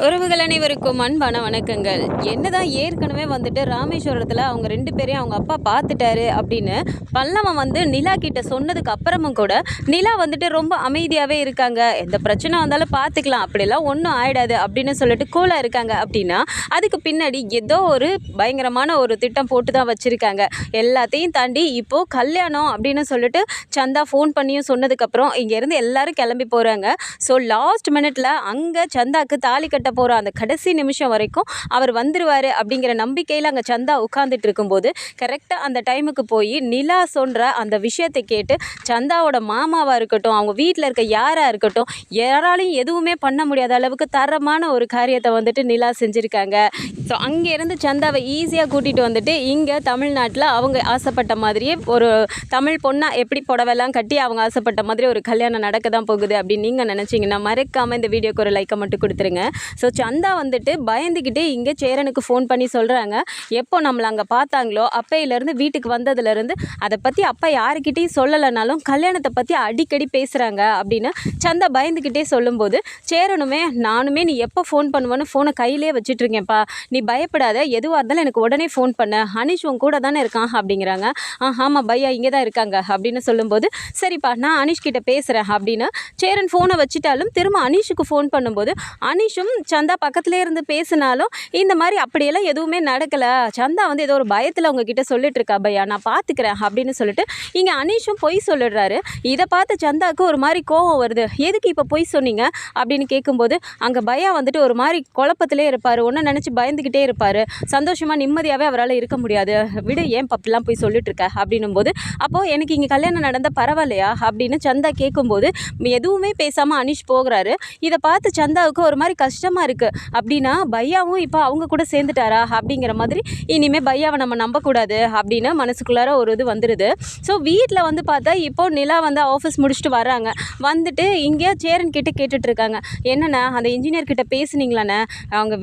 உறவுகள் அனைவருக்கும் அன்பான வணக்கங்கள். என்னதான் ஏற்கனவே வந்துட்டு ராமேஸ்வரத்தில் அவங்க 2 பேரையும் அவங்க அப்பா பார்த்துட்டாரு அப்படின்னு பல்லவன் வந்து நிலா கிட்ட சொன்னதுக்கு அப்புறமும் கூட நிலா வந்துட்டு ரொம்ப அமைதியாகவே இருக்காங்க. எந்த பிரச்சனை வந்தாலும் பார்த்துக்கலாம், அப்படிலாம் ஒன்றும் ஆயிடாது அப்படின்னு சொல்லிட்டு கூலாக இருக்காங்க. அப்படின்னா அதுக்கு பின்னாடி ஏதோ ஒரு பயங்கரமான ஒரு திட்டம் போட்டு தான் வச்சுருக்காங்க. எல்லாத்தையும் தாண்டி இப்போது கல்யாணம் அப்படின்னு சொல்லிட்டு சந்தா ஃபோன் பண்ணியும் சொன்னதுக்கப்புறம் இங்கேருந்து எல்லாரும் கிளம்பி போகிறாங்க. ஸோ லாஸ்ட் மினிட்ல அங்கே சந்தாக்கு தாலி கட்ட போகிற அந்த கடைசி நிமிஷம் வரைக்கும் அவர் வந்துடுவார் அப்படிங்கிற நம்பிக்கையில் அங்கே சந்தா உட்காந்துட்டு இருக்கும்போது கரெக்டாக அந்த டைமுக்கு போய் நிலா சொல்கிற அந்த விஷயத்தை கேட்டு சந்தாவோட மாமாவாக இருக்கட்டும், அவங்க வீட்டில் இருக்க யாராக இருக்கட்டும், யாராலையும் எதுவுமே பண்ண முடியாத அளவுக்கு தரமான ஒரு காரியத்தை வந்துட்டு நிலா செஞ்சுருக்காங்க. ஸோ அங்கேருந்து சந்தாவை ஈஸியாக கூட்டிகிட்டு வந்துட்டு இங்கே தமிழ்நாட்டில் அவங்க ஆசைப்பட்ட மாதிரியே ஒரு தமிழ் பொண்ணாக எப்படி புடவெல்லாம் கட்டி அவங்க ஆசைப்பட்ட மாதிரி ஒரு கல்யாணம் நடக்க தான் போகுது அப்படின்னு நீங்கள் நினச்சிங்கன்னா மறக்காமல் இந்த வீடியோக்கு ஒரு லைக்கை மட்டும் கொடுத்துருங்க. ஸோ சந்தா வந்துட்டு பயந்துக்கிட்டே இங்கே சேரனுக்கு ஃபோன் பண்ணி சொல்கிறாங்க, எப்போ நம்மளை அங்கே பார்த்தாங்களோ அப்பையிலேருந்து வீட்டுக்கு வந்ததுலேருந்து அதை பற்றி அப்பா யாருக்கிட்டையும் சொல்லலைனாலும் கல்யாணத்தை பற்றி அடிக்கடி பேசுகிறாங்க அப்படின்னு சந்தா பயந்துக்கிட்டே சொல்லும்போது சேரனுமே நானுமே நீ எப்போ ஃபோன் பண்ணுவேன்னு ஃபோனை கையிலே வச்சுட்ருக்கேன்ப்பா, நீ பயப்படாத, எதுவாக இருந்தாலும் எனக்கு உடனே ஃபோன் பண்ண, அனிஷ் உன் கூட தானே இருக்கான் அப்படிங்கிறாங்க. ஆமாம் பையா இங்கே தான் இருக்காங்க அப்படின்னு சொல்லும்போது சரிப்பா நான் அனிஷ் கிட்ட பேசுகிறேன் அப்படின்னு சேரன் ஃபோனை வச்சுட்டாலும் திரும்ப அனிஷுக்கு ஃபோன் பண்ணும்போது அனிஷும் சந்தா பக்கத்துலேயே இருந்து பேசினாலும் இந்த மாதிரி அப்படியெல்லாம் எதுவுமே நடக்கலை, சந்தா வந்து ஏதோ ஒரு பயத்தில் உங்ககிட்ட சொல்லிட்டு இருக்கா பையா, நான் பார்த்துக்கிறேன் அப்படின்னு சொல்லிட்டு இங்கே அனிஷும் பொய் சொல்லிடுறாரு. இதை பார்த்து சந்தாவுக்கு ஒரு மாதிரி கோவம் வருது. எதுக்கு இப்போ பொய் சொன்னீங்க அப்படின்னு கேட்கும்போது அங்கே பையா வந்துட்டு ஒரு மாதிரி குழப்பத்திலே இருப்பார், ஒன்று நினச்சி பயந்துக்கிட்டே இருப்பார், சந்தோஷமாக நிம்மதியாகவே அவரால் இருக்க முடியாது, விடு ஏன் பப்பிலாம் போய் சொல்லிட்டு இருக்க அப்படின்னும் போது அப்போது எனக்கு இங்கே கல்யாணம் நடந்தால் பரவாயில்லையா அப்படின்னு சந்தா கேட்கும்போது எதுவுமே பேசாமல் அனிஷ் போகிறாரு. இதை பார்த்து சந்தாவுக்கு ஒரு மாதிரி கஷ்டமாக இருக்குது. அப்படின்னா பையாவும் இப்போ அவங்க கூட சேர்ந்துட்டாரா அப்படிங்கிற மாதிரி இனிமேல் பையாவை நம்ம நம்பக்கூடாது அப்படின்னு மனசுக்குள்ளார ஒரு இது வந்துடுது. ஸோ வீட்டில் வந்து பார்த்தா இப்போது நிலா வந்து ஆஃபீஸ் முடிச்சுட்டு வராங்க. வந்துட்டு இங்கே சேரன் கிட்ட கேட்டுட்ருக்காங்க, என்னண்ணா அந்த இன்ஜினியர் கிட்ட பேசுனீங்களாண்ணே, அவங்க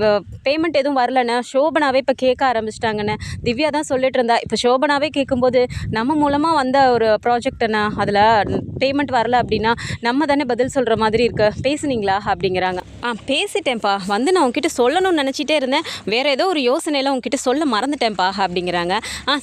பேமெண்ட் எதுவும் வரலண்ணே, சோபனாவே இப்போ கேட்க ஆரம்பிச்சிட்டாங்கண்ணே, திவ்யா தான் சொல்லிட்டு இருந்தா, இப்போ சோபனாவே கேட்கும்போது நம்ம மூலமாக வந்த ஒரு ப்ராஜெக்ட்ண்ணா, அதில் பேமெண்ட் வரல அப்படின்னா நம்ம தானே பதில் சொல்கிற மாதிரி இருக்கு, பேசுனீங்களா அப்படிங்கிறாங்க. பேசிட்டேன்ப்பா, வந்து நான் உங்ககிட்ட சொல்லணும்னு நினச்சிட்டே இருந்தேன், வேறு ஏதோ ஒரு யோசனையில் உங்ககிட்ட சொல்ல மறந்துட்டேன்ப்பா அப்படிங்கிறாங்க.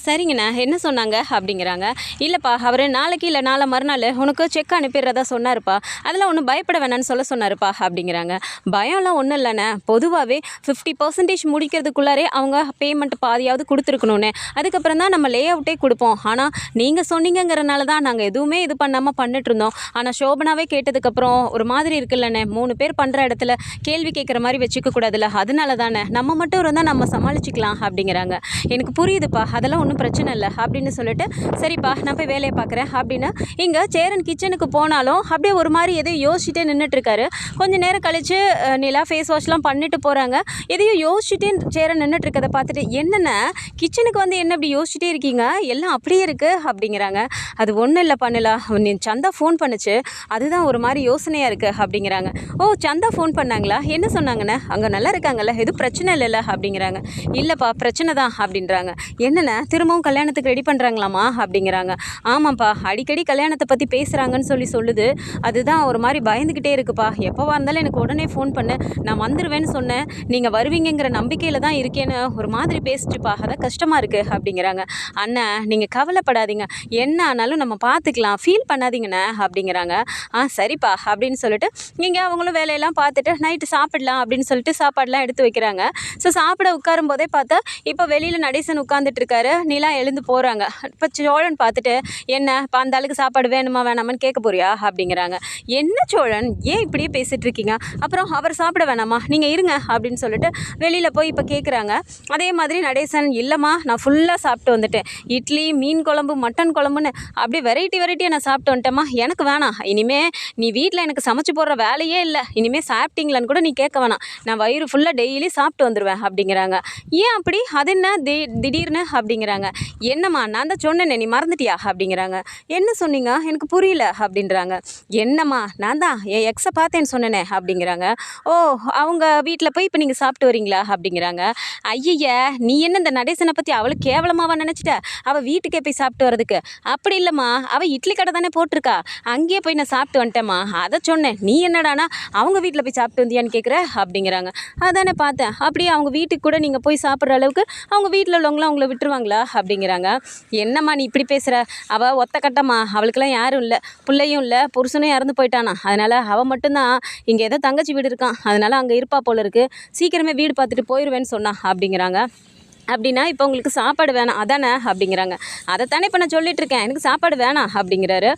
சரிங்கண்ணா என்ன சொன்னாங்க அப்படிங்கிறாங்க. இல்லைப்பா அவர் நாளைக்கு இல்லை நாளை மறுநாள் உனக்கு செக் அனுப்பிடுறதா சொன்னார்ப்பா, அதெல்லாம் ஒன்றும் பயப்பட வேணான்னு சொன்னாருப்பா அப்படிங்கிறாங்க. பயம்லாம் ஒன்றும் இல்லைண்ணே, பொதுவாகவே 50% முடிக்கிறதுக்குள்ளாரே அவங்க பேமெண்ட் பாதியாவது கொடுத்துருக்கணுண்ணே, அதுக்கப்புறம் தான் நம்ம லே அவுட்டே கொடுப்போம். ஆனால் நீங்கள் சொன்னீங்கிறனால தான் நாங்கள் எதுவுமே இது பண்ணாமல் பண்ணிட்டு இருந்தோம். ஆனால் சோபனாவே கேட்டதுக்கப்புறம் ஒரு மாதிரி இருக்குல்லண்ணே, 3 பேர் பண்ணுற இடத்துல கேள்வி கேட்குற மாதிரி வச்சுக்க கூடாதுல்ல, அதனால தானே நம்ம மட்டும் இருந்தால் நம்ம சமாளிச்சுக்கலாம் அப்படிங்கிறாங்க. எனக்கு புரியுதுப்பா, அதெல்லாம் ஒன்றும் பிரச்சனை இல்லை அப்படின்னு சொல்லிட்டு சரிப்பா நான் போய் வேலையை பார்க்குறேன் அப்படின்னு இங்கே சேரன் கிச்சனுக்கு போனாலும் அப்படியே ஒரு மாதிரி எதையும் யோசிச்சுட்டே நின்றுட்டுருக்காரு. கொஞ்சம் நேரம் கழித்து நிலா ஃபேஸ் வாஷ்லாம் பண்ணிட்டு போகிறாங்க. எதையும் யோசிச்சுட்டே சேரன் நின்றுட்டுருக்கதை பார்த்துட்டு என்னென்ன கிச்சனுக்கு வந்து என்ன இப்படி யோசிச்சுட்டே இருக்கீங்க, எல்லாம் அப்படியே இருக்குது அப்படிங்கிறாங்க. அது ஒன்றும் இல்லை பண்ணலா, நீ சந்தா ஃபோன் பண்ணுச்சு, அதுதான் ஒரு மாதிரி யோசனையாக இருக்குது அப்படிங்கிறாங்க. ஓ சந்தா ஃபோன் பண்ணாங்களா, என்ன சொன்னாங்கண்ணே, அங்கே நல்லா இருக்காங்கல்ல, எதுவும் பிரச்சனை இல்லைல்ல அப்படிங்கிறாங்க. இல்லைப்பா பிரச்சனை தான் அப்படின்றாங்க. என்னென்ன திரும்பவும் கல்யாணத்துக்கு ரெடி பண்ணுறாங்களாமா அப்படிங்கிறாங்க. ஆமாப்பா அடிக்கடி கல்யாணத்தை பற்றி பேசுகிறாங்கன்னு சொல்லுது, அதுதான் ஒரு மாதிரி பயந்துக்கிட்டே இருக்குப்பா, எப்போவா இருந்தாலும் எனக்கு உடனே ஃபோன் பண்ணு, நான் வந்துடுவேன்னு சொன்னேன், நீங்கள் வருவீங்கிற நம்பிக்கையில் தான் இருக்கேன்னு ஒரு மாதிரி பேசிச்சுப்பா, அதான் கஷ்டமாக இருக்குது அப்படிங்கிறாங்க. அண்ணன் நீங்கள் கவலைப்படாதீங்க, என்ன ஆனாலும் நம்ம பார்த்துக்கலாம், ஃபீல் பண்ணாதீங்கண்ணே அப்படிங்கிறாங்க. சரிப்பா அப்படின்னு சொல்லிட்டு இங்கே அவங்களும் வேலையெல்லாம் பார்த்துட்டு நைட்டு சாப்பிடலாம் அப்படின்னு சொல்லிட்டு சாப்பாடெலாம் எடுத்து வைக்கிறாங்க. ஸோ சாப்பிட உட்காரும் போதே பார்த்தா இப்போ வெளியில் நடேசன் உட்காந்துட்டு இருக்காரு, நிலா எழுந்து போகிறாங்க. இப்போ சோழன் பார்த்துட்டு என்ன இப்போ அந்த ஆளுக்கு சாப்பாடு வேணுமா வேணாமான்னு கேட்க போறியா அப்படிங்கிறாங்க. என்ன சோழன் ஏன் இப்படியே பேசிகிட்டு இருக்கீங்க, அப்புறம் அவர் சாப்பிட வேணாமா, நீங்கள் இருங்க அப்படின்னு சொல்லிட்டு வெளியில் போய் இப்போ கேட்குறாங்க. அதே மாதிரி நடேசன் இல்லைம்மா நான் ஃபுல்லாக சாப்பிட்டு வந்துட்டேன், இட்லி மீன் குழம்பு மட்டன் குழம்புன்னு அப்படியே வெரைட்டியாக நான் சாப்பிட்டு வந்துட்டேம்மா, எனக்கு வேணாம், இனிமேல் நீ வீட்டில் எனக்கு சமைச்சு போடுற வேலையே இல்லை, இனிமேல் சாப்பிட்டீங்களான்னு கூட நீ கேட்க வேணாம், நான் வயிறு ஃபுல்லாக டெய்லி சாப்பிட்டு வந்துடுவேன் அப்படிங்கிறாங்க. ஏன் அப்படி, அது என்ன திடீர்னு அப்படிங்கிறாங்க. என்னம்மா நான் தான் சொன்னேனே நீ மறந்துட்டியா அப்படிங்கிறாங்க. என்ன சொன்னீங்க எனக்கு புரியல அப்படின்றாங்க. என்னம்மா நான் தான் என் எக்ஸை பார்த்தேன்னு சொன்னேனே அப்படிங்கிறாங்க. ஓ அவங்க வீட்டில் போய் இப்போ நீங்கள் சாப்பிட்டு வரீங்களா அப்படிங்கிறாங்க. ஐய நீ என்ன இந்த நடேசனை பற்றி அவளுக்கு கேவலமாவா நினச்சிட்ட, அவள் வீட்டுக்கே போய் சாப்பிட்டு வரதுக்கு, அப்படி இல்லைம்மா அவள் இட்லி கடை தானே போட்டிருக்கா, அங்கேயே போய் நான் சாப்பிட்டு வந்துட்டேம்மா, அதை சொன்னேன், நீ என்னடானா அவங்க வீட்டில் போய் சாப்பிட்டு வந்தியான்னு கேட்குற, அப்படிங்கிறாங்க. அதானே பார்த்தேன். அப்படியே அவங்க வீட்டுக்கு கூட நீங்கள் போய் சாப்பிட்ற அளவுக்கு அவங்க வீட்டில் உள்ளவங்களாம் அவங்கள விட்டுருவாங்களா அப்படிங்கிறாங்க. என்னம்மா நீ இப்படி பேசுகிற? அவள் ஒத்த கட்டம்மா, அவளுக்கெல்லாம் யாரும் இல்லை, பிள்ளையும் இல்லை, புருஷனும் இறந்து போயிட்டானா, அதனால் அவள் மட்டும்தான் இங்கே ஏதோ தங்கச்சி வீடு இருக்கான், அதனால் அங்கே இருப்பா போல இருக்குது, சீக்கிரமே வீடு பார்த்துட்டு போயிடுவேன்னு சொன்னா அப்படிங்கிறாங்க. அப்படின்னா இப்போ உங்களுக்கு சாப்பாடு வேணாம் அதானே அப்படிங்கிறாங்க. அதைத்தானே இப்போ நான் சொல்லிட்டு இருக்கேன், எனக்கு சாப்பாடு வேணாம் அப்படிங்கிறாரு.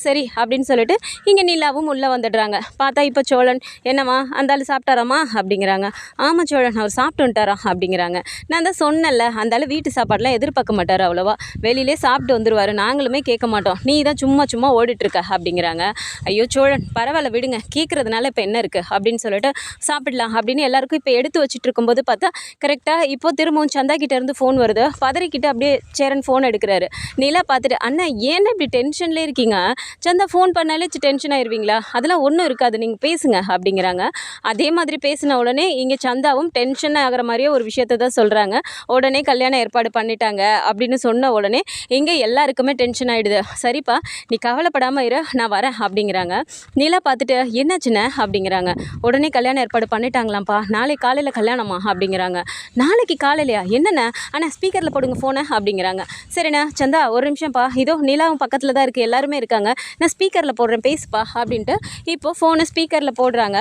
சரி அப்படின்னு சொல்லிட்டு இங்கே நிலாவும் உள்ளே வந்துடுறாங்க. பார்த்தா இப்போ சோழன், என்னம்மா அந்த ஆள் சாப்பிட்டாராம்மா அப்படிங்கிறாங்க. ஆமாம் சோழன், அவர் சாப்பிட்டு வந்துட்டாரா அப்படிங்கிறாங்க. நான் தான் சொன்னேன்ல, அந்த ஆள் வீட்டு சாப்பாடெலாம் எதிர்பார்க்க மாட்டார், அவ்வளோவா வெளியிலே சாப்பிட்டு வந்துடுவார், நாங்களுமே கேட்க மாட்டோம், நீ தான் சும்மா ஓடிட்டுருக்க அப்படிங்கிறாங்க. ஐயோ சோழன் பரவாயில்ல விடுங்க, கேட்குறதுனால இப்போ என்ன இருக்குது அப்படின்னு சொல்லிட்டு சாப்பிடலாம் அப்படின்னு எல்லாருக்கும் இப்போ எடுத்து வச்சுட்டு இருக்கும்போது பார்த்தா கரெக்டாக இப்போ திரும்பவும் சந்தா கிட்ட இருந்து ஃபோன் வருது. பதறிக்கிட்டு அப்படியே சேரன் ஃபோன் எடுக்கிறாரு. நிலா பார்த்துட்டு, அண்ணா ஏன்னா இப்படி டென்ஷன்லேயே இருக்கீங்க, சந்தா ஃபோன் பண்ணாலே டென்ஷன் ஆயிடுவீங்களா, அதெல்லாம் ஒன்றும் இருக்காது, நீங்கள் பேசுங்க அப்படிங்கிறாங்க. அதே மாதிரி பேசின உடனே இங்கே சந்தாவும் டென்ஷன் ஆகிற மாதிரியே ஒரு விஷயத்த தான் சொல்கிறாங்க. உடனே கல்யாணம் ஏற்பாடு பண்ணிட்டாங்க அப்படின்னு சொன்ன உடனே இங்கே எல்லாருக்குமே டென்ஷன் ஆகிடுது. சரிப்பா நீ கவலைப்படாமல் இரு, நான் வரேன் அப்படிங்கிறாங்க. நிலா பார்த்துட்டு, என்னாச்சுண்ணே அப்படிங்கிறாங்க. உடனே கல்யாணம் ஏற்பாடு பண்ணிட்டாங்களாம்ப்பா, நாளைக்கு காலையில் கல்யாணமா அப்படிங்கிறாங்க. நாளைக்கு காலையிலையா, என்னண்ணா அண்ணா ஸ்பீக்கரில் போடுங்க ஃபோனை அப்படிங்கிறாங்க. சரிண்ணா சந்தா ஒரு நிமிஷம்ப்பா, இதோ நிலாவும் பக்கத்தில் தான் இருக்குது, எல்லாருமே இருக்காங்க, நான் ஸ்பீக்கரில் போடுறேன் பேசுப்பா அப்படின்ட்டு இப்போது ஃபோனை ஸ்பீக்கரில் போடுறாங்க.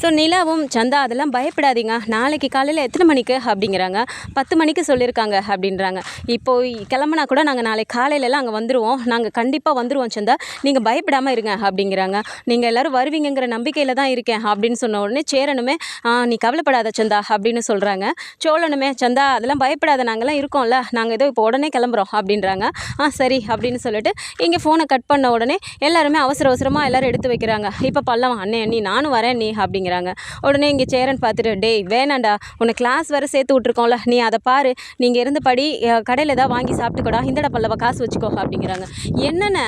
ஸோ நிலாவும் சந்தா அதெல்லாம் பயப்படாதீங்க, நாளைக்கு காலையில் எத்தனை மணிக்கு அப்படிங்கிறாங்க. 10 மணிக்கு சொல்லியிருக்காங்க அப்படின்றாங்க. இப்போது கிளம்புனா கூட நாங்கள் நாளைக்கு காலையிலலாம் அங்கே வந்துடுவோம், நாங்கள் கண்டிப்பாக வந்துடுவோம் சந்தா, நீங்கள் பயப்படாமல் இருங்க அப்படிங்கிறாங்க. நீங்கள் எல்லோரும் வருவீங்கிற நம்பிக்கையில் தான் இருக்கேன் அப்படின்னு சொன்ன உடனே சேரனுமே நீ கவலைப்படாத சந்தா அப்படின்னு சொல்கிறாங்க. சோழனுமே சந்தா அதெல்லாம் பயப்படாத, நாங்கள்லாம் இருக்கோம்ல, நாங்கள் ஏதோ இப்போ உடனே கிளம்புறோம் அப்படின்றாங்க. சரி அப்படின்னு சொல்லிட்டு இங்கே ஃபோனை கட் பண்ண உடனே எல்லாருமே அவசரமாக எல்லோரும் எடுத்து வைக்கிறாங்க. இப்போ பல்லவன், அண்ணே நீ நானும் வரேன் நீ அப்படிங்கிறாங்க. உடனே இங்கே சேரன் பார்த்துட்டு, டேய் வேணாண்டா, உன்னை கிளாஸ் வேறு சேர்த்து விட்ருக்கோம்ல, நீ அதை பாரு, நீங்கள் இருந்து படி, கடையில் ஏதாவது வாங்கி சாப்பிட்டுக்கூடா, இந்தட பல்லவ காசு வச்சுக்கோ அப்படிங்கிறாங்க. என்னென்ன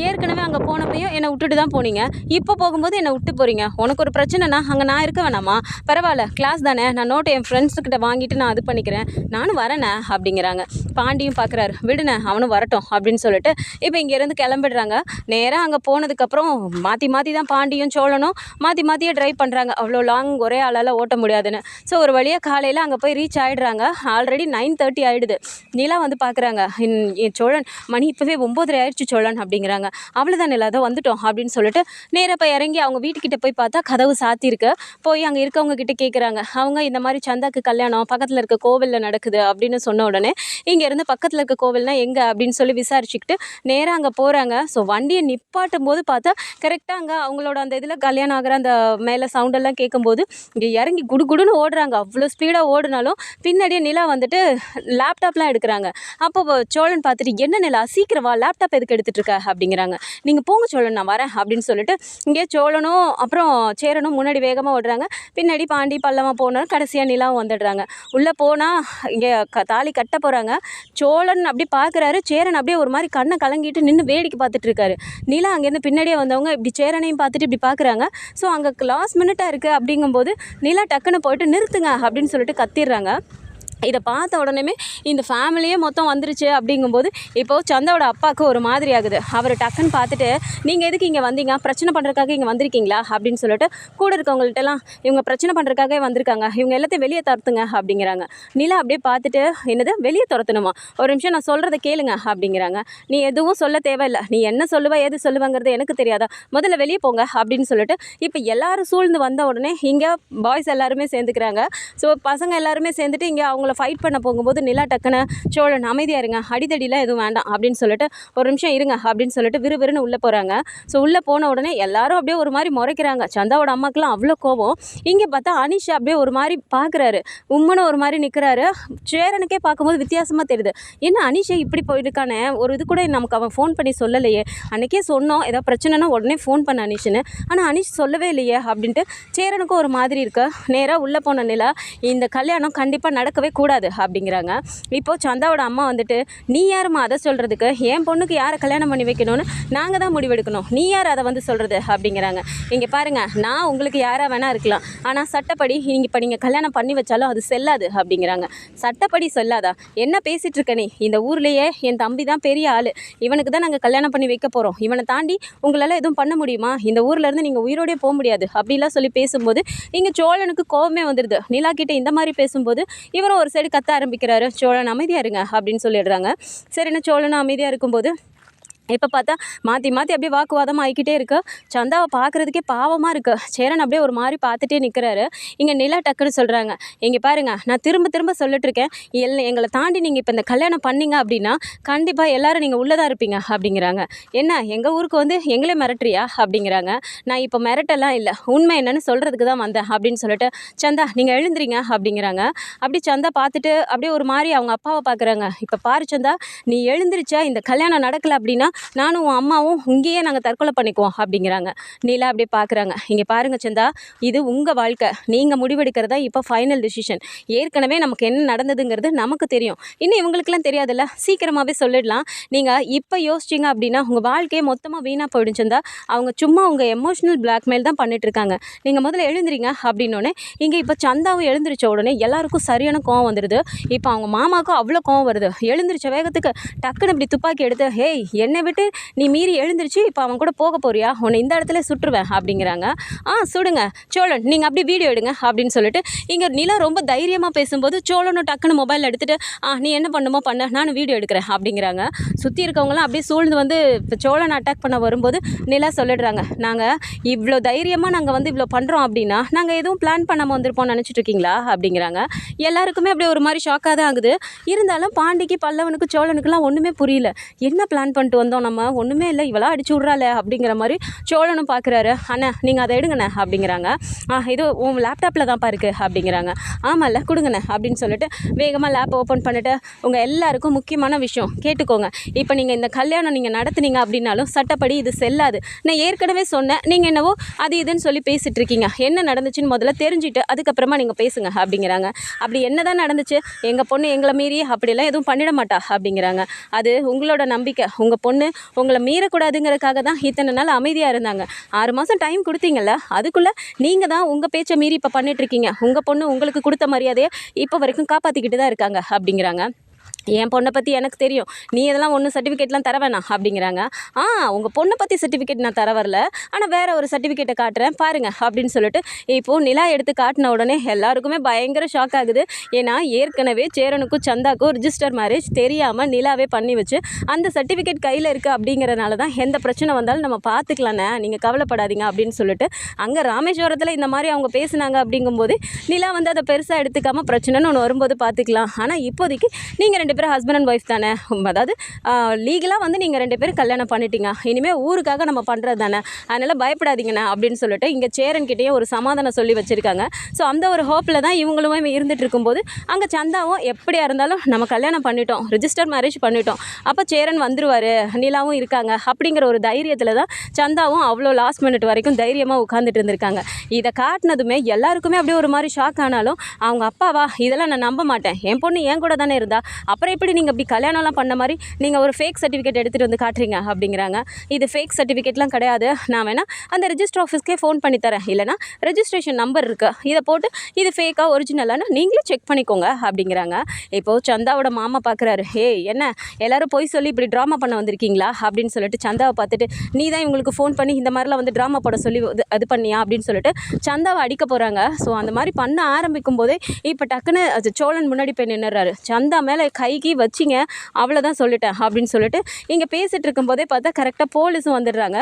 ஏற்கனவே அங்கே போனப்பையும் என்னை விட்டுட்டு தான் போனீங்க, இப்போ போகும்போது என்னை விட்டு போகிறீங்க, உனக்கு ஒரு பிரச்சனைனா அங்கே நான் இருக்க வேணாமா, பரவாயில்ல கிளாஸ் தானே, நான் நோட்டை என் ஃப்ரெண்ட்ஸுக்கிட்ட வாங்கிட்டு நான் அது பண்ணிக்கிறேன், நானும் வரேண்ணே அப்படிங்கிறாங்க. பாண்டியும் பார்க்குறாரு, விடுண்ணே அவனும் வரட்டும் அப்படின்னு சொல்லிட்டு இப்போ இங்கேருந்து கிளம்பிடுறாங்க. நேராக அங்கே போனதுக்கப்புறம் மாற்றி தான் பாண்டியும் சோழனும் மாற்றியே ட்ரைவ் பண்ணுறாங்க. அவ்வளோ லாங் ஒரே ஆளால் ஓட்ட முடியாதுன்னு. ஸோ ஒரு வழியாக காலையில் அங்கே போய் ரீச் ஆகிடுறாங்க. ஆல்ரெடி 9:30 ஆகிடுது. நிலா வந்து பார்க்குறாங்க, சோழன் மணி இப்போவே 9:30 ஆயிடுச்சு சோழன் அப்படிங்கிறாங்க. அவ்வளோதான் நிலா அதை வந்துட்டோம் அப்படின்னு சொல்லிட்டு நேராக போய் இறங்கி அவங்க வீட்டுக்கிட்ட போய் பார்த்தா கதவு சாத்தியிருக்கு. போய் அங்கே இருக்கவங்க கிட்ட கேட்குறாங்க. அவங்க இந்த மாதிரி சந்தாக்கு கல்யாணம் பக்கத்தில் இருக்க கோவிலில் நடக்குது அப்படின்னு சொன்ன உடனே இங்கேருந்து பக்கத்தில் இருக்க கோவில்னால் எங்கே அப்படின்னு சொல்லி விசாரிச்சுக்கிட்டு நேராக அங்கே போகிறாங்க. ஸோ வண்டியை நிப்பாட்டும் போது பார்த்தா கரெக்டாக அங்கே அவங்களோட அந்த இதில் கல்யாணம் ஆகிற அந்த மேலே சவுண்டெல்லாம் கேட்கும்போது இங்கே இறங்கி குடுகுடுன்னு ஓடுறாங்க. அவ்வளோ ஸ்பீடாக ஓடினாலும் பின்னாடியே நிலா வந்துட்டு லேப்டாப்லாம் எடுக்கிறாங்க. அப்போ சோழன் பார்த்துட்டு, என்ன நிலா சீக்கிரம் வா, லேப்டாப் எதுக்கு எடுத்துகிட்டு இருக்க அப்படிங்கிறாங்க. நீங்கள் போங்க சோழன் நான் வரேன் அப்படின்னு சொல்லிட்டு இங்கே சோழனும் அப்புறம் சேரனும் முன்னாடி வேகமாக ஓடுறாங்க. பின்னாடி பாண்டி பல்லவன் போனோம். கடைசியாக நிலாவும் வந்துடுறாங்க. உள்ளே போனால் இங்கே தாலி கட்ட போகிறாங்க. சோழன் அப்படி பார்க்குறாரு. சேரன் அப்படியே ஒரு மாதிரி கண்ணை கலங்கிட்டு நின்று வேடிக்கை பார்த்துட்டு இருக்காரு. நிலா அங்கேருந்து பின்னாடியே வந்தவங்க இப்படி சேரனையும் பார்த்துட்டு இப்படி பார்க்குறாங்க. ஸோ அங்கே லாஸ்ட் மினிட்டாக இருக்குது அப்படிங்கும்போது நிலா டக்குன்னு போயிட்டு நிறுத்துங்க அப்படின்னு சொல்லிட்டு கத்திடுறாங்க. இதை பார்த்த உடனே இந்த ஃபேமிலியே மொத்தம் வந்துருச்சு அப்படிங்கும்போது இப்போது சந்தாவோட அப்பாவுக்கு ஒரு மாதிரி ஆகுது. அவர் டக்குன்னு பார்த்துட்டு, நீங்கள் எதுக்கு இங்கே வந்தீங்க, பிரச்சனை பண்ணுறதுக்காக இங்கே வந்திருக்கீங்களா அப்படின்னு சொல்லிட்டு கூட இருக்கவங்கள்ட்டலாம், இவங்க பிரச்சனை பண்ணுறதுக்காகவே வந்திருக்காங்க, இவங்க எல்லாத்தையும் வெளியே துரத்துங்க அப்படிங்கிறாங்க. நிலா அப்படியே பார்த்துட்டு, என்னது வெளியே துரத்தணுமா, ஒரு நிமிஷம் நான் சொல்கிறத கேளுங்க அப்படிங்கிறாங்க. நீ எதுவும் சொல்ல தேவையில்லை, நீ என்ன சொல்லுவ ஏது சொல்லுவாங்கிறது எனக்கு தெரியாதா, முதல்ல வெளியே போங்க அப்படின்னு சொல்லிட்டு இப்போ எல்லாரும் சூழ்ந்து வந்த உடனே இங்கே பாய்ஸ் எல்லாருமே சேர்ந்துக்கிறாங்க. ஸோ பசங்க எல்லாருமே சேர்ந்துட்டு இங்கே அவங்கள ஃபைட் பண்ண போகும்போது நிலா டக்குன்னு, சோழன் அமைதியாக இருங்க, அடித்தடிலாம் எதுவும் வேண்டாம் அப்படின்னு சொல்லிட்டு ஒரு நிமிஷம் இருங்க அப்படின்னு சொல்லிட்டு விறுவிறுன்னு உள்ளே போகிறாங்க. ஸோ உள்ளே போன உடனே எல்லாரும் அப்படியே ஒரு மாதிரி முறைக்கிறாங்க. சந்தாவோட அம்மாக்கெல்லாம் அவ்வளோ கோபம். இங்கே பார்த்தா அனிஷா அப்படியே ஒரு மாதிரி பார்க்குறாரு, உம்மனை ஒரு மாதிரி நிற்கிறாரு. சேரனுக்கே பார்க்கும்போது வித்தியாசமாக தெரியுது. என்ன அனிஷா இப்படி போயிருக்கானே, ஒரு இது கூட நமக்கு அவன் ஃபோன் பண்ணி சொல்லலையே, அன்றைக்கே சொன்னோம் ஏதாவது பிரச்சனைனா உடனே ஃபோன் பண்ண அனிஷ்னு, ஆனால் அனிஷ் சொல்லவே இல்லையே அப்படின்ட்டு சேரனுக்கும் ஒரு மாதிரி இருக்கு. நேராக உள்ளே போன நிலா, இந்த கல்யாணம் கண்டிப்பாக நடக்கவே கூடாது அப்படிங்கிறாங்க. இப்போது சந்தாவோட அம்மா வந்துட்டு, நீ யாரும்மா அதை சொல்கிறதுக்கு? என் பொண்ணுக்கு யாரை கல்யாணம் பண்ணி வைக்கணும்னு நாங்கள் தான் முடிவெடுக்கணும், நீ யார் அதை வந்து சொல்கிறது அப்படிங்கிறாங்க. இங்கே பாருங்கள், நான் உங்களுக்கு யாராக வேணா இருக்கலாம், ஆனால் சட்டப்படி இப்போ நீங்கள் கல்யாணம் பண்ணி வச்சாலும் அது செல்லாது அப்படிங்கிறாங்க. சட்டப்படி செல்லாதா? என்ன பேசிகிட்டு இருக்க நீ? இந்த ஊர்லேயே என் தம்பி தான் பெரிய ஆள், இவனுக்கு தான் நாங்கள் கல்யாணம் பண்ணி வைக்க போகிறோம், இவனை தாண்டி உங்களால் எதுவும் பண்ண முடியுமா? இந்த ஊர்லேருந்து நீங்கள் உயிரோடே போக முடியாது அப்படிலாம் சொல்லி பேசும்போது இங்கே சோழனுக்கு கோபமே வந்துடுது. நிலா கிட்ட இந்த மாதிரி பேசும்போது இவரும் ஒரு சைடு கத்த ஆரம்பிக்கிறாரு. சோழன் அமைதியாக இருங்க அப்படின்னு சொல்லிடுறாங்க. சரின்னு சோழனும் அமைதியாக இருக்கும்போது இப்போ பார்த்தா மாற்றி மாற்றி அப்படியே வாக்குவாதம் ஆகிக்கிட்டே இருக்கு. சந்தாவை பார்க்குறதுக்கே பாவமாக இருக்குது. சேரன் அப்படியே ஒரு மாதிரி பார்த்துட்டே நிற்கிறாரு. இங்கே நிலா டக்குன்னு சொல்கிறாங்க, இங்கே பாருங்கள், நான் திரும்ப திரும்ப சொல்லிட்டு இருக்கேன், எங்களை தாண்டி நீங்கள் இப்போ இந்த கல்யாணம் பண்ணீங்க அப்படின்னா கண்டிப்பாக எல்லோரும் நீங்கள் உள்ளதாக இருப்பீங்க அப்படிங்கிறாங்க. என்ன எங்கள் ஊருக்கு வந்து எங்களே மிரட்டுறியா அப்படிங்கிறாங்க. நான் இப்போ மிரட்டெல்லாம் இல்லை, உண்மை என்னன்னு சொல்கிறதுக்கு தான் வந்தேன் அப்படின்னு சொல்லிட்டு, சந்தா நீங்கள் எழுந்துறீங்க அப்படிங்கிறாங்க. அப்படி சந்தா பார்த்துட்டு அப்படியே ஒரு மாதிரி அவங்க அப்பாவை பார்க்குறாங்க. இப்போ பாரு சந்தா, நீ எழுந்திரிச்சா இந்த கல்யாணம் நடக்கலை அப்படின்னா நானும் உன் அம்மாவும் இங்கேயே நாங்கள் தற்கொலை பண்ணிக்குவோம் அப்படிங்கிறாங்க. நீலா அப்படியே பார்க்குறாங்க. இங்கே பாருங்கள் சந்தா, இது உங்கள் வாழ்க்கை, நீங்கள் முடிவெடுக்கிறதா இப்போ ஃபைனல் டிசிஷன். ஏற்கனவே நமக்கு என்ன நடந்ததுங்கிறது நமக்கு தெரியும், இன்னும் இவங்களுக்குலாம் தெரியாதுல்ல, சீக்கிரமாகவே சொல்லிடலாம். நீங்கள் இப்போ யோசிச்சிங்க அப்படின்னா உங்கள் வாழ்க்கையே மொத்தமாக வீணாக போயிடும் சந்தா. அவங்க சும்மா உங்கள் எமோஷ்னல் பிளாக்மெயில் தான் பண்ணிகிட்ருக்காங்க, நீங்கள் முதல்ல எழுந்துறீங்க அப்படின்னோடனே இங்கே இப்போ சந்தாவும் எழுந்திரிச்ச உடனே எல்லாருக்கும் சரியான கோவம் வந்துடுது. இப்போ அவங்க மாமாவுக்கும் அவ்வளோ கோவம் வருது. எழுந்திரிச்ச வேகத்துக்கு டக்குன்னு இப்படி துப்பாக்கி எடுத்து, ஹேய் என்னை விட்டு நீ மீறி எழுந்திரிச்சு இப்போ அவன் கூட போக போறியா, உன்னை இந்த இடத்துல சுட்டுருவேன் அப்படிங்கிறாங்க. சுடுங்க சோழன், நீங்கள் அப்படி வீடியோ எடுங்க அப்படின்னு சொல்லிட்டு இங்கே நிலா ரொம்ப தைரியமாக பேசும்போது சோழனும் டக்குன்னு மொபைல் எடுத்துகிட்டு நீ என்ன பண்ணுமோ பண்ண, நானும் வீடியோ எடுக்கிறேன் அப்படிங்கிறாங்க. சுற்றி இருக்கவங்களாம் அப்படியே சூழ்ந்து வந்து இப்போ சோழனை அட்டாக் பண்ண வரும்போது நிலா சொல்லிடுறாங்க, நாங்கள் இவ்வளோ தைரியமாக நாங்கள் வந்து இவ்வளோ பண்ணுறோம் அப்படின்னா நாங்கள் எதுவும் பிளான் பண்ணாமல் வந்திருப்போம்னு நினச்சிட்டு இருக்கீங்களா அப்படிங்கிறாங்க. எல்லாருக்குமே அப்படியே ஒரு மாதிரி ஷாக்காக தான் ஆகுது. இருந்தாலும் பாண்டிக்கு பல்லவனுக்கு சோழனுக்குலாம் ஒன்றுமே புரியல, என்ன பிளான் பண்ணிட்டு வந்தோம் நம்ம, ஒன்றுமே இல்லை, இவளா அடிச்சு விட்றால அப்படிங்கிற மாதிரி சோழனும் பார்க்குறாரு. அண்ணா நீங்கள் அதை எடுங்கண்ணே அப்படிங்கிறாங்க. இது உன் லேப்டாப்பில் தான்ப்பா இருக்குது அப்படிங்கிறாங்க. ஆமாம்ல கொடுங்கண்ணே அப்படின்னு சொல்லிட்டு வேகமாக லேப் ஓப்பன் பண்ணிவிட்டு, உங்கள் எல்லாருக்கும் முக்கியமான விஷயம் கேட்டுக்கோங்க, இப்போ நீங்கள் இந்த கல்யாணம் நீங்கள் நடத்துனீங்க அப்படின்னாலும் சட்டப்படி இது செல்லாது. நான் ஏற்கனவே சொன்னேன், நீங்கள் என்னவோ அது இதுன்னு சொல்லி பேசிகிட்டு இருக்கீங்க, என்ன நடந்துச்சுன்னு முதல்ல தெரிஞ்சுட்டு அதுக்கப்புறமா நீங்கள் பேசுங்க அப்படிங்கிறாங்க. அப்படி என்ன தான் நடந்துச்சு, எங்கள் பொண்ணு எங்களை மீறி அப்படியெல்லாம் எதுவும் பண்ணிட மாட்டா அப்படிங்கிறாங்க. அது உங்களோட நம்பிக்கை, உங்கள் பொண்ணு உங்களை மீறக்கூடாதுங்கிறதுக்காக தான் இத்தனை நாள் அமைதியாக இருந்தாங்க. 6 மாதம் டைம் கொடுத்தீங்கல்ல, அதுக்குள்ளே நீங்கள் தான் உங்கள் பேச்சை மீறி இப்போ பண்ணிகிட்ருக்கீங்க. உங்கள் பொண்ணு உங்களுக்கு கொடுத்த மரியாதையை இப்போ வரைக்கும் காப்பாற்றிக்கிட்டு தான் இருக்காங்க அப்படிங்கிறாங்க. என் பொண்ணை பற்றி எனக்கு தெரியும், நீ இதெல்லாம் ஒன்றும் சர்டிஃபிகேட்லாம் தர வேணாம் அப்படிங்கிறாங்க. உங்கள் பொண்ணை பற்றி சர்டிஃபிகேட் நான் தர வரல, ஆனால் வேறு ஒரு சர்டிஃபிகேட்டை காட்டுறேன் பாருங்கள் அப்படின்னு சொல்லிட்டு இப்போது நிலா எடுத்து காட்டின உடனே எல்லாருக்குமே பயங்கர ஷாக் ஆகுது. ஏன்னா ஏற்கனவே சேரனுக்கும் சந்தாக்கும் ரிஜிஸ்டர் மேரேஜ் தெரியாமல் நிலாவே பண்ணி வச்சு அந்த சர்டிஃபிகேட் கையில் இருக்குது அப்படிங்கிறனால தான் எந்த பிரச்சனை வந்தாலும் நம்ம பார்த்துக்கலாண்ணே, நீங்கள் கவலைப்படாதீங்க அப்படின்னு சொல்லிட்டு அங்கே ராமேஸ்வரத்தில் இந்த மாதிரி அவங்க பேசுனாங்க. அப்படிங்கும்போது நிலா வந்து அதை பெருசாக எடுத்துக்காமல் பிரச்சனைன்னு ஒன்று வரும்போது பார்த்துக்கலாம், ஆனால் இப்போதைக்கு நீங்கள் 2 பேரும் ஹஸ்பண்ட் அண்ட் ஒய்ஃப் தானே, அதாவது லீகலாக வந்து நீங்கள் 2 பேரும் கல்யாணம் பண்ணிட்டீங்க, இனிமேல் ஊருக்காக நம்ம பண்ணுறது தானே, அதனால் பயப்படாதீங்கண்ணே அப்படின்னு சொல்லிட்டு இங்கே சேரன்கிட்டேயே ஒரு சமாதானம் சொல்லி வச்சுருக்காங்க. ஸோ அந்த ஒரு ஹோப்பில் தான் இவங்களுமே இருந்துகிட்டு இருக்கும்போது அங்கே சந்தாவும் எப்படியா இருந்தாலும் நம்ம கல்யாணம் பண்ணிட்டோம், ரிஜிஸ்டர் மேரேஜ் பண்ணிட்டோம், அப்போ சேரன் வந்துருவார், நிலாவும் இருக்காங்க அப்படிங்கிற ஒரு தைரியத்தில் தான் சந்தாவும் அவ்வளோ லாஸ்ட் மினிட் வரைக்கும் தைரியமாக உட்காந்துட்டு இருந்திருக்காங்க. இதை காட்டினதுமே எல்லாருக்குமே அப்படியே ஒரு மாதிரி ஷாக் ஆனாலும் அவங்க அப்பாவா இதெல்லாம் நான் நம்ப மாட்டேன், என் பொண்ணு என் கூட தானே இருந்தா, அப்புறம் எப்படி நீங்கள் இப்படி கல்யாணம்லாம் பண்ண மாதிரி நீங்கள் ஒரு ஃபேக் சர்டிஃபிகேட் எடுத்துகிட்டு வந்து காட்டுறீங்க அப்படிங்கிறாங்க. இது ஃபேக் சர்டிஃபிகேட்லாம் கிடையாது, நான் வேணால் அந்த ரெஜிஸ்டர் ஆஃபீஸ்க்கே ஃபோன் பண்ணி தரேன், இல்லைனா ரெஜிஸ்ட்ரேஷன் நம்பர் இருக்குது, இதை போட்டு இது ஃபேக்காக ஒரிஜினலானு நீங்களே செக் பண்ணிக்கோங்க அப்படிங்கிறாங்க. இப்போது சந்தாவோட மாமா பார்க்குறாரு, என்ன எல்லோரும் போய் சொல்லி இப்படி ட்ராமா பண்ண வந்திருக்கீங்களா அப்படின்னு சொல்லிட்டு சந்தாவை பார்த்துட்டு, நீ தான் இவங்களுக்கு ஃபோன் பண்ணி இந்த மாதிரிலாம் வந்து ட்ராமா போட சொல்லி அது பண்ணியா அப்படின்னு சொல்லிட்டு சந்தாவை அடிக்க போகிறாங்க. ஸோ அந்த மாதிரி பண்ண ஆரம்பிக்கும் போதே இப்போ டக்குன்னு சோழன் முன்னாடி போய் நின்றுறாரு. சந்தா மேலே கைக்கு வச்சிங்க அவ்வளோதான் சொல்லிட்டேன் அப்படின்னு சொல்லிட்டு இங்கே பேசிகிட்டு இருக்கும்போதே பார்த்தா கரெக்டாக போலீஸும் வந்துடுறாங்க.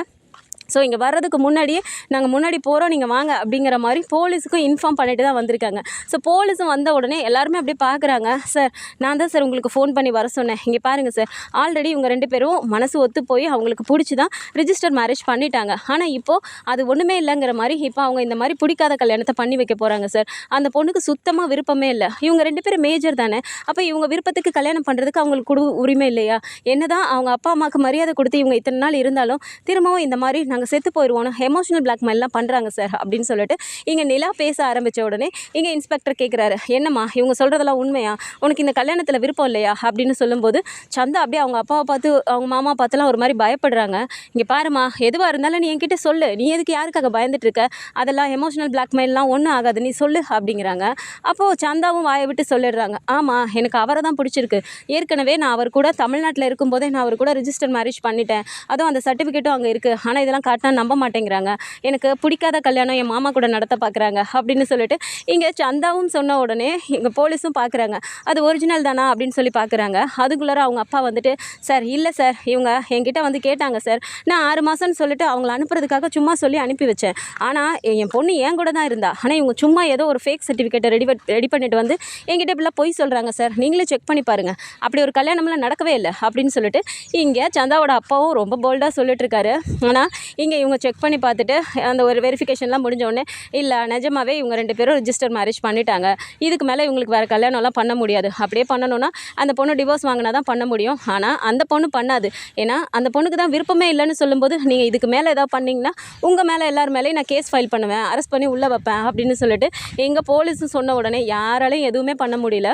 ஸோ இங்கே வர்றதுக்கு முன்னாடியே நாங்கள் முன்னாடி போகிறோம் நீங்கள் வாங்க அப்படிங்கிற மாதிரி போலீஸுக்கும் இன்ஃபார்ம் பண்ணிட்டு தான் வந்திருக்காங்க. ஸோ போலீஸும் வந்த உடனே எல்லாருமே அப்படியே பார்க்குறாங்க. சார் நான் தான் சார் உங்களுக்கு ஃபோன் பண்ணி வர சொன்னேன், இங்கே பாருங்கள் சார், ஆல்ரெடி இவங்க 2 பேரும் மனசு ஒத்து போய் அவங்களுக்கு பிடிச்சி தான் ரிஜிஸ்டர் மேரேஜ் பண்ணிட்டாங்க, ஆனால் இப்போது அது ஒன்றுமே இல்லைங்கிற மாதிரி இப்போ அவங்க இந்த மாதிரி பிடிக்காத கல்யாணத்தை பண்ணி வைக்க போகிறாங்க சார். அந்த பொண்ணுக்கு சுத்தமாக விருப்பமே இல்லை, இவங்க 2 பேரும் மேஜர் தானே, அப்போ இவங்க விருப்பத்துக்கு கல்யாணம் பண்ணுறதுக்கு அவங்களுக்கு உரிமை இல்லையா, என்ன தான் அவங்க அப்பா அம்மாவுக்கு மரியாதை கொடுத்து இவங்க இத்தனை நாள் இருந்தாலும் திரும்பவும் இந்த மாதிரி நாங்கள் செத்து போயிடுவோம், எமோஷனல் பிளாக்மெயிலாம் பண்ணுறாங்க சார் அப்படின்னு சொல்லிட்டு இங்கே நிலா பேச ஆரம்பித்த உடனே இங்கே இன்ஸ்பெக்டர் கேட்குறாரு, என்னம்மா இவங்க சொல்கிறதெல்லாம் உண்மையா, உனக்கு இந்த கல்யாணத்தில் விருப்பம் இல்லையா அப்படின்னு சொல்லும்போது சந்தா அப்படியே அவங்க அப்பாவை பார்த்து அவங்க மாமா பார்த்துலாம் ஒரு மாதிரி பயப்படுறாங்க. இங்கே பாருமா, எதுவாக இருந்தாலும் நீ என்கிட்ட சொல்லு, நீ எதுக்கு யாருக்காக பயந்துட்டு இருக்க, அதெல்லாம் எமோஷனல் பிளாக்மெயிலாம் ஒன்றும் ஆகாது, நீ சொல்லு அப்படிங்கிறாங்க. அப்போது சந்தாவும் வாயை விட்டு சொல்லிடுறாங்க, ஆமாம் எனக்கு அவரை தான் பிடிச்சிருக்கு, ஏற்கனவே நான் அவர் கூட தமிழ்நாட்டில் இருக்கும்போதே நான் அவர் கூட ரிஜிஸ்டர் மேரேஜ் பண்ணிட்டேன், அதுவும் அந்த சர்டிஃபிகேட்டும் அங்கே இருக்குது, ஆனால் இதெல்லாம் காட்டினா நம்ப மாட்டேங்கிறாங்க, எனக்கு பிடிக்காத கல்யாணம் என் மாமா கூட நடத்த பார்க்குறாங்க அப்படின்னு சொல்லிட்டு இங்கே சந்தாவும் சொன்ன உடனே எங்கள் போலீஸும் பார்க்குறாங்க, அது ஒரிஜினல் தானா அப்படின்னு சொல்லி பார்க்குறாங்க. அதுக்குள்ளார அவங்க அப்பா வந்துட்டு, சார் இல்லை சார், இவங்க என்கிட்ட வந்து கேட்டாங்க சார், நான் 6 மாதம்னு சொல்லிட்டு அவங்கள அனுப்புறதுக்காக சும்மா சொல்லி அனுப்பி வச்சேன், ஆனால் என் பொண்ணு என் கூட தான் இருந்தா, ஆனால் இவங்க சும்மா ஏதோ ஒரு ஃபேக் சர்டிஃபிகேட்டை ரெடி பண்ணிட்டு வந்து என்கிட்ட இப்படிலாம் பொய் சொல்கிறாங்க சார், நீங்களே செக் பண்ணி பாருங்கள், அப்படி ஒரு கல்யாணம்லாம் நடக்கவே இல்லை அப்படின்னு சொல்லிட்டு இங்கே சந்தாவோட அப்பாவும் ரொம்ப போல்டாக சொல்லிட்டு இருக்காரு. ஆனால் இங்கே இவங்க செக் பண்ணி பார்த்துட்டு அந்த ஒரு வெரிஃபிகேஷன்லாம் முடிஞ்ச உடனே, இல்லை நிஜமாவே இவங்க 2 பேரும் ரிஜிஸ்டர் மேரேஜ் பண்ணிட்டாங்க, இதுக்கு மேலே இவங்களுக்கு வேறு கல்யாணம்லாம் பண்ண முடியாது, அப்படியே பண்ணணும்னா அந்த பொண்ணு டிவோர்ஸ் வாங்கினா தான் பண்ண முடியும், ஆனால் அந்த பொண்ணு பண்ணாது, ஏன்னா அந்த பொண்ணுக்கு தான் விருப்பமே இல்லைன்னு சொல்லும்போது நீங்கள் இதுக்கு மேலே ஏதாவது பண்ணிங்கன்னா உங்கள் மேலே எல்லார் மேலேயும் நான் கேஸ் ஃபைல் பண்ணுவேன், அரெஸ்ட் பண்ணி உள்ளே வைப்பேன் அப்படின்னு சொல்லிட்டு எங்கள் போலீஸும் சொன்ன உடனே யாராலையும் எதுவுமே பண்ண முடியல.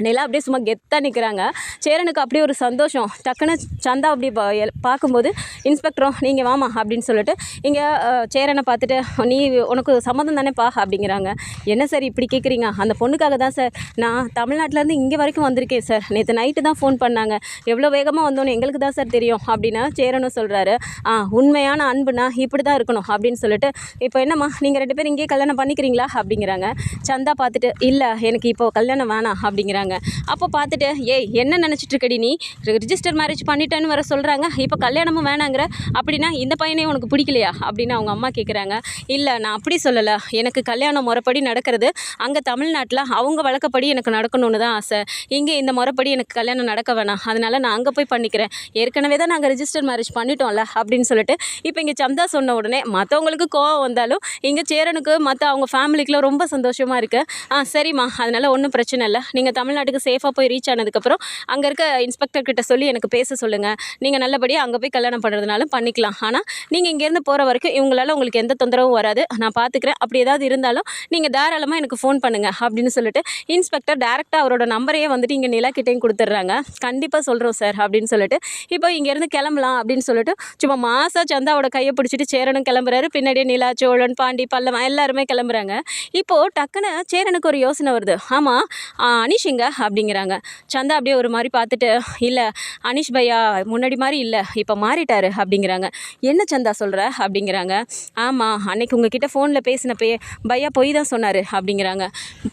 நிலா அப்படியே சும்மா கெத்தாக நிற்கிறாங்க. சேரனுக்கு அப்படியே ஒரு சந்தோஷம். டக்குன்னு சந்தா அப்படி பார்க்கும்போது இன்ஸ்பெக்டரும் நீங்கள் வாமா அப்படின்னு சொல்லிட்டு இங்கே சேரனை பார்த்துட்டு, நீ உனக்கு சம்மந்தம் தானேப்பா அப்படிங்கிறாங்க. என்ன சார் இப்படி கேட்குறீங்க, அந்த பொண்ணுக்காக தான் சார் நான் தமிழ்நாட்டிலேருந்து இங்கே வரைக்கும் வந்திருக்கேன் சார், நேற்று நைட்டு தான் ஃபோன் பண்ணாங்க, எவ்வளோ வேகமாக வந்தோன்னு எங்களுக்கு தான் சார் தெரியும் அப்படின்னு சேரனும் சொல்கிறாரு. உண்மையான அன்புனா இப்படி தான் இருக்கணும் அப்படின்னு சொல்லிட்டு, இப்போ என்னம்மா நீங்கள் 2 பேரும் இங்கேயே கல்யாணம் பண்ணிக்கிறீங்களா அப்படிங்கிறாங்க. சந்தா பார்த்துட்டு, இல்லை எனக்கு இப்போ கல்யாணம் வேணாம் அப்படிங்கிறாங்க. அப்போ பார்த்துட்டு, ஏய் என்ன நினச்சிட்டு இருக்கடி, நீ ரிஜிஸ்டர் மேரேஜ் பண்ணிட்டேன்னு வர சொல்கிறாங்க, இப்போ கல்யாணமும் வேணாங்கிற, அப்படின்னா இந்த பையனே உனக்கு பிடிக்கலையா அப்படின்னு அவங்க அம்மா கேட்குறாங்க. இல்லை நான் அப்படி சொல்லலை, எனக்கு கல்யாணம் முறைப்படி நடக்கிறது அங்கே தமிழ்நாட்டில் அவங்க வழக்கப்படி எனக்கு நடக்கணும்னு தான் ஆசை, இங்கே இந்த முறைப்படி எனக்கு கல்யாணம் நடக்க வேணாம், அதனால் நான் அங்கே போய் பண்ணிக்கிறேன், ஏற்கனவே தான் நாங்கள் ரிஜிஸ்டர் மேரேஜ் பண்ணிட்டோம்ல அப்படின்னு சொல்லிட்டு இப்போ இங்கே சந்தா சொன்ன உடனே மற்றவங்களுக்கு கோவம் வந்தாலும் இங்கே சேரனுக்கு மற்ற அவங்க ஃபேமிலிக்குலாம் ரொம்ப சந்தோஷமாக இருக்குது. சரிம்மா, அதனால் ஒன்றும் பிரச்சனை இல்லை, நீங்கள் தமிழ்நாட்டுக்கு சேஃபாக போய் ரீச் ஆனதுக்கப்புறம் அங்கே இருக்க இன்ஸ்பெக்டர் கிட்ட சொல்லி எனக்கு பேச சொல்லுங்கள், நீங்கள் நல்லபடியாக அங்கே போய் கல்யாணம் பண்ணுறதுனாலும் பண்ணிக்கலாம், ஆனால் நீங்கள் இங்கேருந்து போகிற வரைக்கும் இவங்களால உங்களுக்கு எந்த தொந்தரவும் வராது, நான் பார்த்துக்கிறேன், அப்படி ஏதாவது இருந்தாலும் நீங்கள் தாராளமாக எனக்கு ஃபோன் பண்ணுங்கள் அப்படின்னு சொல்லிட்டு இன்ஸ்பெக்டர் டேரெக்டாக அவரோட நம்பரையே வந்துட்டு இங்கே நிலா கிட்டேயும் கொடுத்துட்றாங்க. கண்டிப்பாக சொல்கிறோம் சார் அப்படின்னு சொல்லிட்டு இப்போ இங்கேருந்து கிளம்பலாம் அப்படின்னு சொல்லிட்டு சும்மா மாசா சந்தாவோட கையை பிடிச்சிட்டு சேரனும் கிளம்புறாரு, பின்னாடியே நிலா, சோழன், பாண்டி, பல்லவன் எல்லாருமே கிளம்புறாங்க. இப்போது டக்குன்னு சேரனுக்கு ஒரு யோசனை வருது, ஆமாம் அனீஷ் இங்க அப்படிங்கிறாங்க. சந்தா அப்படியே ஒரு மாதிரி பார்த்துட்டு, இல்லை அனீஷ் பையா முன்னாடி மாதிரி இல்லை, இப்போ மாறிட்டாரு அப்படிங்கிறாங்க. என்ன சந்தா சொல்கிற அப்படிங்கிறாங்க. ஆமாம் அன்னைக்கு உங்ககிட்ட ஃபோனில் பேசினப்பே பையா பொய் தான் சொன்னார் அப்படிங்கிறாங்க.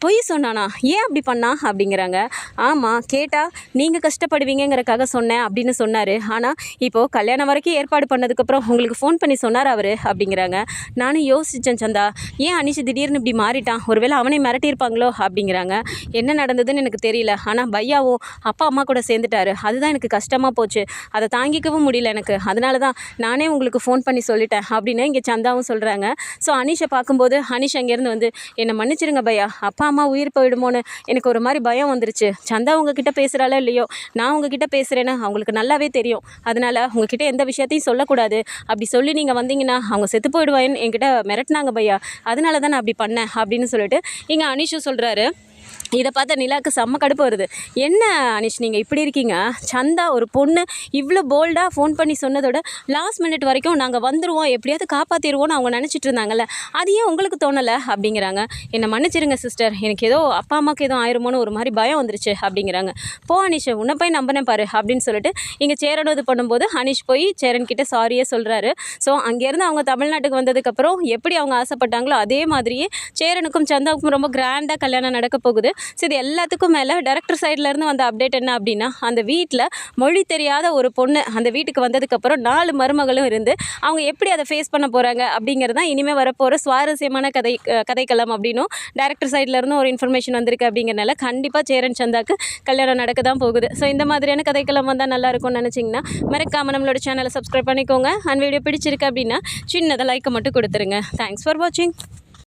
பொய் சொன்னானா, ஏன் அப்படி பண்ணா அப்படிங்கிறாங்க. ஆமாம் கேட்டால் நீங்கள் கஷ்டப்படுவீங்கிறக்காக சொன்னேன் அப்படின்னு சொன்னார், ஆனால் இப்போது கல்யாணம் வரைக்கும் ஏற்பாடு பண்ணதுக்கப்புறம் உங்களுக்கு ஃபோன் பண்ணி சொன்னார் அவர் அப்படிங்கிறாங்க. நானும் யோசித்தேன் சந்தா, ஏன் அனீஷ் திடீர்னு இப்படி மாறிட்டான், ஒருவேளை அவனை மிரட்டியிருப்பாங்களோ அப்படிங்கிறாங்க. என்ன நடந்ததுன்னு எனக்கு தெரியல, ஆனால் பையாவும் அப்பா அம்மா கூட சேர்ந்துட்டாரு, அதுதான் எனக்கு கஷ்டமாக போச்சு, அதை தாங்கிக்கவும் முடியல எனக்கு, அதனால தான் நானே உங்களுக்கு ஃபோன் பண்ணி சொல்லிட்டேன் அப்படின்னு இங்கே சந்தாவும் சொல்கிறாங்க. ஸோ அனீஷை பார்க்கும்போது அனீஷ் அங்கேருந்து வந்து, என்னை மன்னிச்சிருங்க பையா, அப்பா அம்மா உயிர் போயிடுமோன்னு எனக்கு ஒரு மாதிரி பயம் வந்துருச்சு, சந்தா உங்ககிட்ட பேசுகிறாளோ இல்லையோ, நான் உங்ககிட்ட பேசுகிறேன்னு அவங்களுக்கு நல்லாவே தெரியும், அதனால் உங்ககிட்ட எந்த விஷயத்தையும் சொல்லக்கூடாது, அப்படி சொல்லி நீங்கள் வந்தீங்கன்னா அவங்க செத்து போயிடுவான்னு என்கிட்ட மிரட்டினாங்க பையா, அதனால தான் நான் அப்படி பண்ணேன் அப்படின்னு சொல்லிட்டு இங்கே அனீஷும் சொல்கிறாரு. இதை பார்த்தா நிலாவுக்கு செம்ம கடுப்பு வருது. என்ன அனீஷ் நீங்கள் இப்படி இருக்கீங்க, சந்தா ஒரு பொண்ணு இவ்வளோ போல்டாக ஃபோன் பண்ணி சொன்னதோட லாஸ்ட் மினிட் வரைக்கும் நாங்கள் வந்துடுவோம் எப்படியாவது காப்பாற்றிடுவோன்னு அவங்க நினச்சிட்டு இருந்தாங்கல்ல, அது ஏன் உங்களுக்கு தோணலை அப்படிங்கிறாங்க. என்னை மன்னிச்சிருங்க சிஸ்டர், எனக்கு ஏதோ அப்பா அம்மாவுக்கு எதுவும் ஆயிருமோன்னு ஒரு மாதிரி பயம் வந்துருச்சு அப்படிங்கிறாங்க. போ அனீஷ், உன்னை போய் நம்பினேன் பாரு அப்படின்னு சொல்லிட்டு இங்கே சேரனும் இது பண்ணும்போது அனீஷ் போய் சேரன்கிட்ட சாரியே சொல்கிறாரு. ஸோ அங்கேருந்து அவங்க தமிழ்நாட்டுக்கு வந்ததுக்கப்புறம் எப்படி அவங்க ஆசைப்பட்டாங்களோ அதே மாதிரியே சேரனுக்கும் சந்தாவுக்கும் ரொம்ப கிராண்டாக கல்யாணம் நடக்க போகுது. ஸோ இது எல்லாத்துக்கும் மேலே டைரக்டர் சைட்லேருந்து வந்த அப்டேட் என்ன அப்படின்னா, அந்த வீட்டில் மொழி தெரியாத ஒரு பொண்ணு அந்த வீட்டுக்கு வந்ததுக்கப்புறம் 4 மருமகளும் இருந்து அவங்க எப்படி அதை ஃபேஸ் பண்ண போகிறாங்க அப்படிங்கிறது தான் இனிமேல் வரப்போகிற சுவாரஸ்யமான கதைக்களம் அப்படின்னும் டைரக்டர் சைட்லேருந்து ஒரு இன்ஃபர்மேஷன் வந்திருக்கு. அப்படிங்கிறனால கண்டிப்பாக சேரன் சந்தாக்கு கல்யாணம் நடக்க தான் போகுது. ஸோ இந்த மாதிரியான கதைக்களம் வந்தால் நல்லாயிருக்கும்னு நினச்சிங்கன்னா மறக்காமல் நம்மளோட சேனலை சப்ஸ்கிரைப் பண்ணிக்கோங்க. அண்ட் வீடியோ பிடிச்சிருக்கு அப்படின்னா சின்னதாக லைக்கை மட்டும் கொடுத்துருங்க. தேங்க்ஸ் ஃபார் வாட்சிங்.